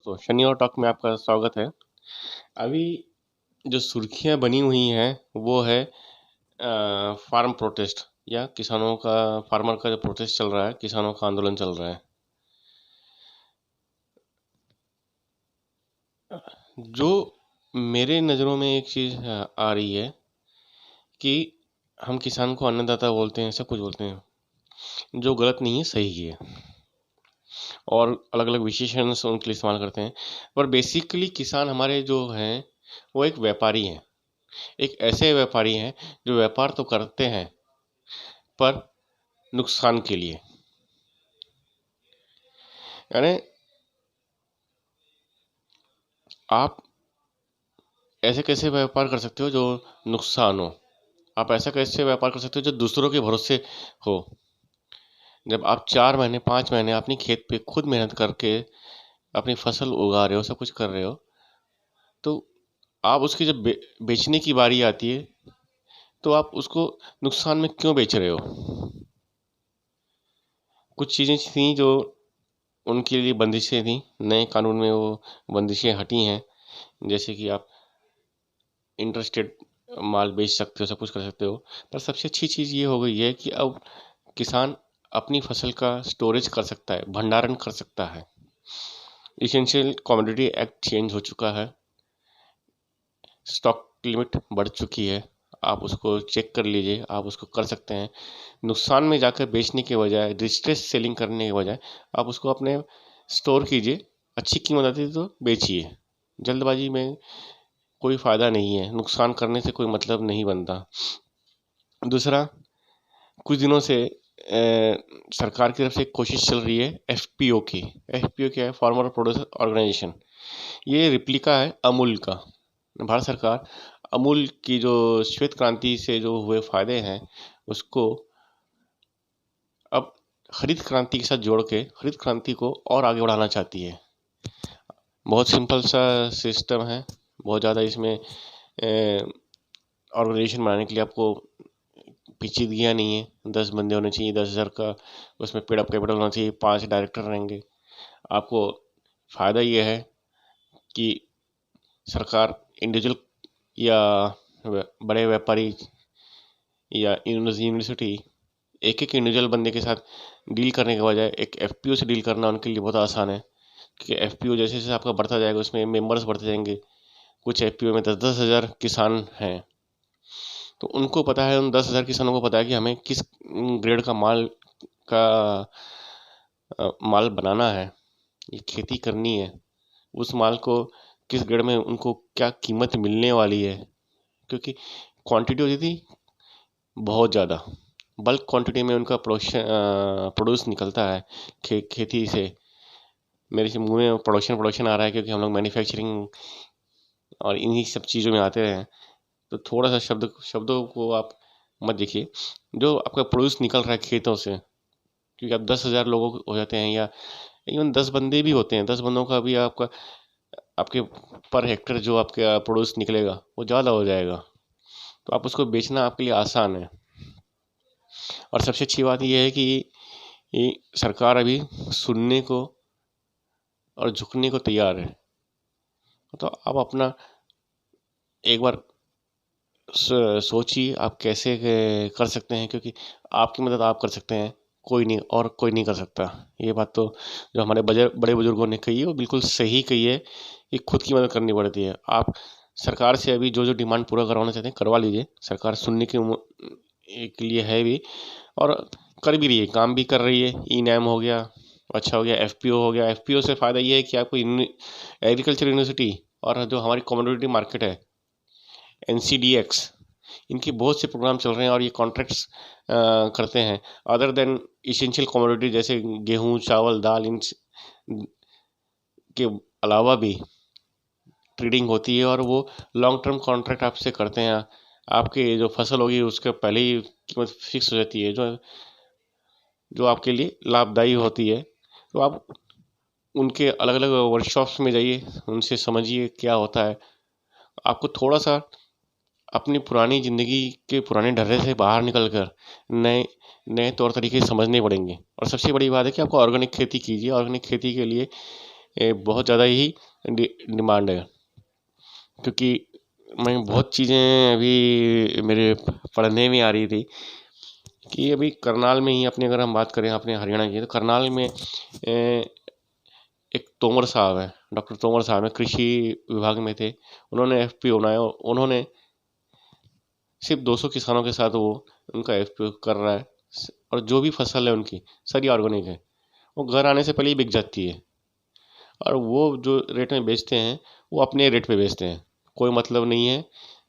दोस्तों, शनि और टॉक में आपका स्वागत है। अभी जो सुर्खियां बनी हुई हैं वो है फार्म प्रोटेस्ट या किसानों का फार्मर का जो प्रोटेस्ट चल रहा है, किसानों का आंदोलन चल रहा है। जो मेरे नज़रों में एक चीज़ आ रही है कि हम किसान को अन्नदाता बोलते हैं, सब कुछ बोलते हैं, जो गलत नहीं है सही है, और अलग अलग विशेषण उनके लिए इस्तेमाल करते हैं। पर बेसिकली किसान हमारे जो हैं वो एक व्यापारी हैं, एक ऐसे व्यापारी हैं जो व्यापार तो करते हैं पर नुकसान के लिए। यानी आप ऐसे कैसे व्यापार कर सकते हो जो नुकसान हो? आप ऐसा कैसे व्यापार कर सकते हो जो दूसरों के भरोसे हो? जब आप 4 महीने 5 महीने अपनी खेत पे खुद मेहनत करके अपनी फसल उगा रहे हो, सब कुछ कर रहे हो, तो आप उसकी जब बेचने की बारी आती है तो आप उसको नुकसान में क्यों बेच रहे हो? कुछ चीज़ें थी जो उनके लिए बंदिशें थी, नए कानून में वो बंदिशें हटी हैं। जैसे कि आप इंटरस्टेट माल बेच सकते हो, सब कुछ कर सकते हो। पर सबसे अच्छी चीज़ ये हो गई है कि अब किसान अपनी फसल का स्टोरेज कर सकता है, भंडारण कर सकता है। इसेंशियल कमोडिटी एक्ट चेंज हो चुका है, स्टॉक लिमिट बढ़ चुकी है। आप उसको चेक कर लीजिए, आप उसको कर सकते हैं। नुकसान में जाकर बेचने के बजाय, डिस्ट्रेस सेलिंग करने के बजाय आप उसको अपने स्टोर कीजिए, अच्छी कीमत आती है तो बेचिए। जल्दबाजी में कोई फ़ायदा नहीं है, नुकसान करने से कोई मतलब नहीं बनता। दूसरा, कुछ दिनों से सरकार की तरफ से एक कोशिश चल रही है एफपीओ की। एफपीओ क्या है? Farmer producer organisation. ये रिप्लिका है अमूल का। भारत सरकार अमूल की जो श्वेत क्रांति से जो हुए फायदे हैं उसको अब हरित क्रांति के साथ जोड़ के हरित क्रांति को और आगे बढ़ाना चाहती है। बहुत सिंपल सा सिस्टम है, बहुत ज़्यादा इसमें ऑर्गेनाइजेशन बनाने के लिए आपको पेचीदगियाँ नहीं है। 10 बंदे होने चाहिए, 10,000 का उसमें पेड अप कैपिटल होना चाहिए, 5 डायरेक्टर रहेंगे। आपको फ़ायदा ये है कि सरकार इंडिविजुअल या बड़े व्यापारी या यूनिवर्सिटी एक एक इंडिविजुअल बंदे के साथ डील करने के बजाय एक एफपीओ से डील करना उनके लिए बहुत आसान है। क्योंकि एफपीओ जैसे जैसे आपका बढ़ता जाएगा उसमें मेंबर्स बढ़ते जाएंगे। कुछ एफपीओ में 10,000 किसान हैं, तो उनको पता है, उन 10,000 किसानों को पता है कि हमें किस ग्रेड का का माल बनाना है, ये खेती करनी है। उस माल को किस ग्रेड में उनको क्या कीमत मिलने वाली है, क्योंकि क्वांटिटी होती थी बहुत ज़्यादा, बल्क क्वांटिटी में उनका प्रोड्यूस निकलता है खेती से। मेरे से मुँह में प्रोडक्शन आ रहा है क्योंकि हम लोग मैन्युफैक्चरिंग और इन्हीं सब चीज़ों में आते हैं। तो थोड़ा सा शब्दों को आप मत देखिए। जो आपका प्रोड्यूस निकल रहा है खेतों से, क्योंकि आप 10,000 लोगों हो जाते हैं या इवन 10 बंदे भी होते हैं, 10 बंदों का भी आपके पर हेक्टर जो आपके प्रोड्यूस निकलेगा वो ज़्यादा हो जाएगा, तो आप उसको बेचना आपके लिए आसान है। और सबसे अच्छी बात यह है कि ये सरकार अभी सुनने को और झुकने को तैयार है। तो आप अपना एक बार सोचिए आप कैसे कर सकते हैं, क्योंकि आपकी मदद आप कर सकते हैं, कोई नहीं, और कोई नहीं कर सकता। ये बात तो जो हमारे बड़े बुजुर्गों ने कही है वो बिल्कुल सही कही है कि खुद की मदद करनी पड़ती है। आप सरकार से अभी जो जो डिमांड पूरा करवाना चाहते हैं करवा लीजिए, सरकार सुनने के लिए है भी, और कर भी रही है, काम भी कर रही है। ई नैम हो गया, अच्छा हो गया, एफपीओ हो गया। एफपीओ से फ़ायदा ये है कि आपको एग्रीकल्चर यूनिवर्सिटी और जो हमारी कम्युनिटी मार्केट है NCDX, इनके बहुत से प्रोग्राम चल रहे हैं और ये कॉन्ट्रैक्ट्स करते हैं। अदर देन इसेंशियल कमोडिटी जैसे गेहूँ, चावल, दाल, इन के अलावा भी ट्रेडिंग होती है और वो लॉन्ग टर्म कॉन्ट्रैक्ट आपसे करते हैं। आपके जो फसल होगी उसके पहले ही कीमत फिक्स हो जाती है, जो जो आपके लिए लाभदायी होती है। तो आप उनके अलग अलग वर्कशॉप्स में जाइए, उनसे समझिए क्या होता है। आपको थोड़ा सा अपनी पुरानी ज़िंदगी के पुराने ढर्रे से बाहर निकल कर नए नए तौर तरीके समझने पड़ेंगे। और सबसे बड़ी बात है कि आपको ऑर्गेनिक खेती कीजिए। ऑर्गेनिक खेती के लिए बहुत ज़्यादा ही डिमांड है, क्योंकि मैं बहुत चीज़ें अभी मेरे पढ़ने में आ रही थी कि अभी करनाल में ही अपने, अगर हम बात करें अपने हरियाणा की, तो करनाल में एक तोमर साहब है, डॉक्टर तोमर साहब है, कृषि विभाग में थे। उन्होंने एफपीओ बनाया। उन्होंने सिर्फ 200 किसानों के साथ वो उनका एफपीओ कर रहा है, और जो भी फसल है उनकी सारी ऑर्गेनिक है, वो घर आने से पहले ही बिक जाती है। और वो जो रेट में बेचते हैं वो अपने रेट पे बेचते हैं। कोई मतलब नहीं है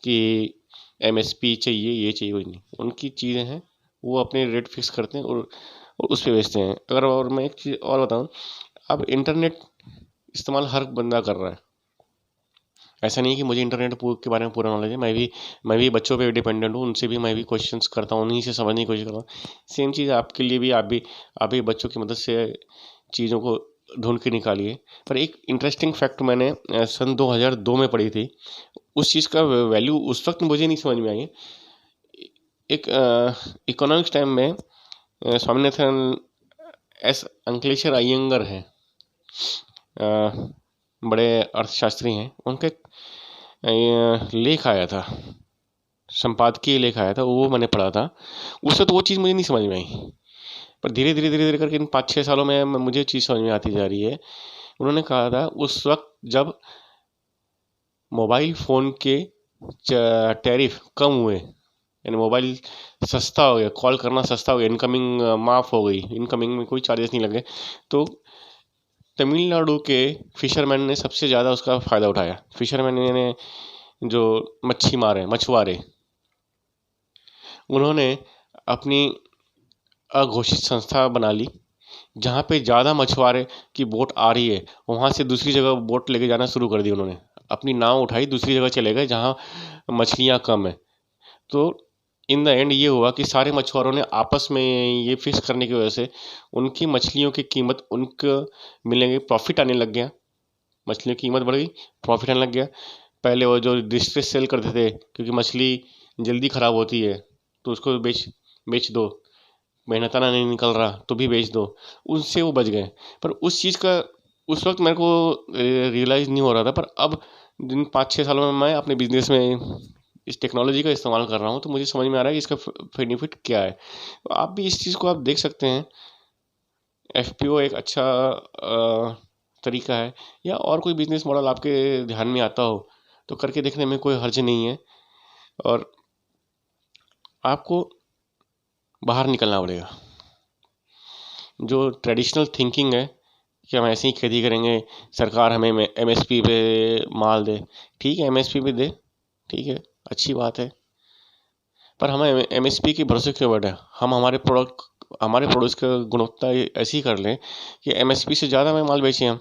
कि एमएसपी चाहिए, ये चाहिए, कोई नहीं। उनकी चीज़ें हैं, वो अपने रेट फिक्स करते हैं और उस पे बेचते हैं। अगर और मैं एक चीज़ और बताऊँ, अब इंटरनेट इस्तेमाल हर बंदा कर रहा है। ऐसा नहीं है कि मुझे इंटरनेट के बारे में पूरा नॉलेज है। मैं भी बच्चों पे डिपेंडेंट हूँ, उनसे भी मैं भी क्वेश्चंस करता हूँ, उन्हीं से समझने की कोशिश करता हूँ। सेम चीज़ आपके लिए भी, आप भी बच्चों की मदद से चीज़ों को ढूंढ के निकालिए। पर एक इंटरेस्टिंग फैक्ट मैंने सन 2002 में पढ़ी थी। उस चीज़ का वैल्यू उस वक्त मुझे नहीं समझ में आई। एक इकोनॉमिक्स टाइम में स्वामीनाथन एस अंकलेश्वर अयंगर हैं, बड़े अर्थशास्त्री हैं। उनका एक लेख आया था, संपादकीय लेख आया था, वो मैंने पढ़ा था। उससे तो वो चीज़ मुझे नहीं समझ में आई, पर धीरे धीरे धीरे धीरे करके इन 5-6 सालों में मुझे चीज़ समझ में आती जा रही है। उन्होंने कहा था उस वक्त जब मोबाइल फ़ोन के टैरिफ कम हुए, यानी मोबाइल सस्ता हो गया, कॉल करना सस्ता हो गया, इनकमिंग माफ़ हो गई, इनकमिंग में कोई चार्जेस नहीं लगे, तो तमिलनाडु के फिशरमैन ने सबसे ज़्यादा उसका फ़ायदा उठाया। फिशरमैन यानी जो मच्छी मारे, मछुआरे, उन्होंने अपनी अघोषित संस्था बना ली। जहाँ पे ज़्यादा मछुआरे की बोट आ रही है, वहाँ से दूसरी जगह बोट लेके जाना शुरू कर दी। उन्होंने अपनी नाव उठाई, दूसरी जगह चले गए जहाँ मछलियाँ कम है। तो इन द एंड ये हुआ कि सारे मछुआरों ने आपस में ये फिक्स करने की वजह से उनकी मछलियों की कीमत उनको मिलने की, प्रॉफिट आने लग गया। मछलियों की कीमत बढ़ गई, प्रॉफिट आने लग गया। पहले वो जो डिस्ट्रेस सेल करते थे, क्योंकि मछली जल्दी ख़राब होती है, तो उसको बेच बेच दो, मेहनताना नहीं निकल रहा तो भी बेच दो, उनसे वो बच गए। पर उस चीज़ का उस वक्त मेरे को रियलाइज़ नहीं हो रहा था, पर अब जिन 5-6 सालों में मैं अपने बिजनेस में इस टेक्नोलॉजी का इस्तेमाल कर रहा हूँ, तो मुझे समझ में आ रहा है कि इसका बेनिफिट क्या है। तो आप भी इस चीज़ को आप देख सकते हैं। एफपीओ एक अच्छा तरीका है, या और कोई बिजनेस मॉडल आपके ध्यान में आता हो तो करके देखने में कोई हर्ज नहीं है। और आपको बाहर निकलना पड़ेगा। जो ट्रेडिशनल थिंकिंग है कि हम ऐसे ही खेती करेंगे, सरकार हमें एमएसपी पे माल दे, ठीक है एमएसपी पे दे, ठीक है, अच्छी बात है, पर हमें एमएसपी के भरोसे क्यों बैठे? हम हमारे प्रोडक्ट्स का गुणवत्ता ऐसी कर लें कि एमएसपी से ज़्यादा में माल बेचें हम।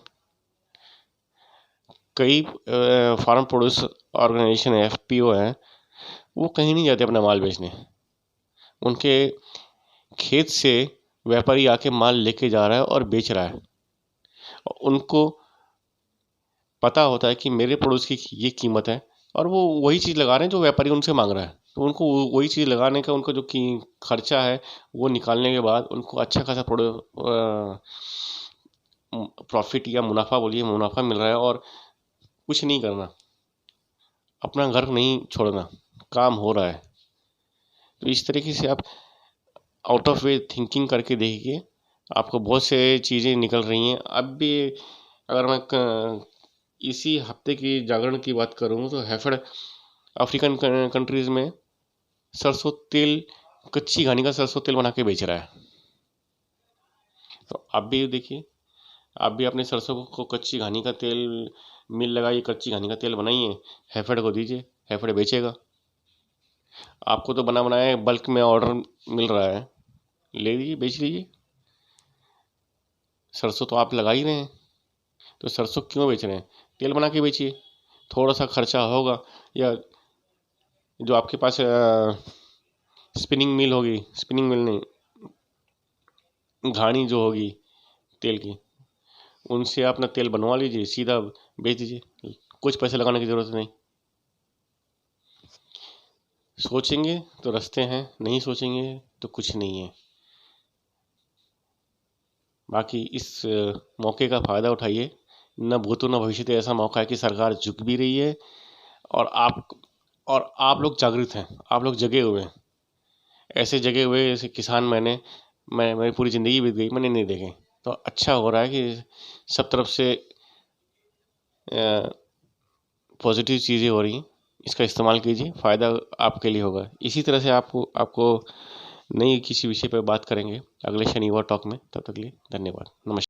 कई फार्म प्रोड्यूस ऑर्गेनाइजेशन है, एफपीओ है, वो कहीं नहीं जाते अपना माल बेचने। उनके खेत से व्यापारी आके माल लेके जा रहा है और बेच रहा है। उनको पता होता है कि मेरे प्रोड्यूस की ये कीमत है, और वो वही चीज़ लगा रहे हैं जो व्यापारी उनसे मांग रहा है। तो उनको वही चीज़ लगाने का उनको जो की खर्चा है, वो निकालने के बाद उनको अच्छा खासा प्रॉफिट या मुनाफा, बोलिए मुनाफा मिल रहा है। और कुछ नहीं करना, अपना घर नहीं छोड़ना, काम हो रहा है। तो इस तरीके से आप आउट ऑफ वे थिंकिंग करके देखिए, आपको बहुत से चीज़ें निकल रही हैं। अब भी अगर मैं इसी हफ्ते की जागरण की बात करूँ तो हैफेड अफ्रीकन कंट्रीज़ में सरसों तेल, कच्ची घानी का सरसों तेल बना के बेच रहा है। तो आप भी देखिए, आप भी अपने सरसों को कच्ची घानी का तेल मिल लगाइए, कच्ची घानी का तेल बनाइए, हैफेड को दीजिए, हैफेड बेचेगा। आपको तो बना बनाया बल्क में ऑर्डर मिल रहा है, ले लीजिए, बेच लीजिए। सरसों तो आप लगा ही रहे हैं, तो सरसों क्यों बेच रहे हैं? तेल बना के बेचिए। थोड़ा सा खर्चा होगा, या जो आपके पास स्पिनिंग मिल होगी, स्पिनिंग मिल नहीं, घानी जो होगी तेल की, उनसे अपना तेल बनवा लीजिए, सीधा बेच दीजिए, कुछ पैसे लगाने की ज़रूरत नहीं। सोचेंगे तो रास्ते हैं, नहीं सोचेंगे तो कुछ नहीं है। बाकी इस मौके का फ़ायदा उठाइए, न भूतो न भविष्यति ऐसा मौका है कि सरकार झुक भी रही है और आप लोग जागृत हैं, आप लोग जगे हुए हैं। ऐसे जगे हुए ऐसे किसान मेरी पूरी ज़िंदगी बीत गई, मैंने नहीं देखे। तो अच्छा हो रहा है कि सब तरफ से पॉजिटिव चीज़ें हो रही हैं, इसका इस्तेमाल कीजिए, फ़ायदा आपके लिए होगा। इसी तरह से आपको नई किसी विषय पर बात करेंगे अगले शनिवार टॉक में। तब तक के लिए धन्यवाद, नमस्कार।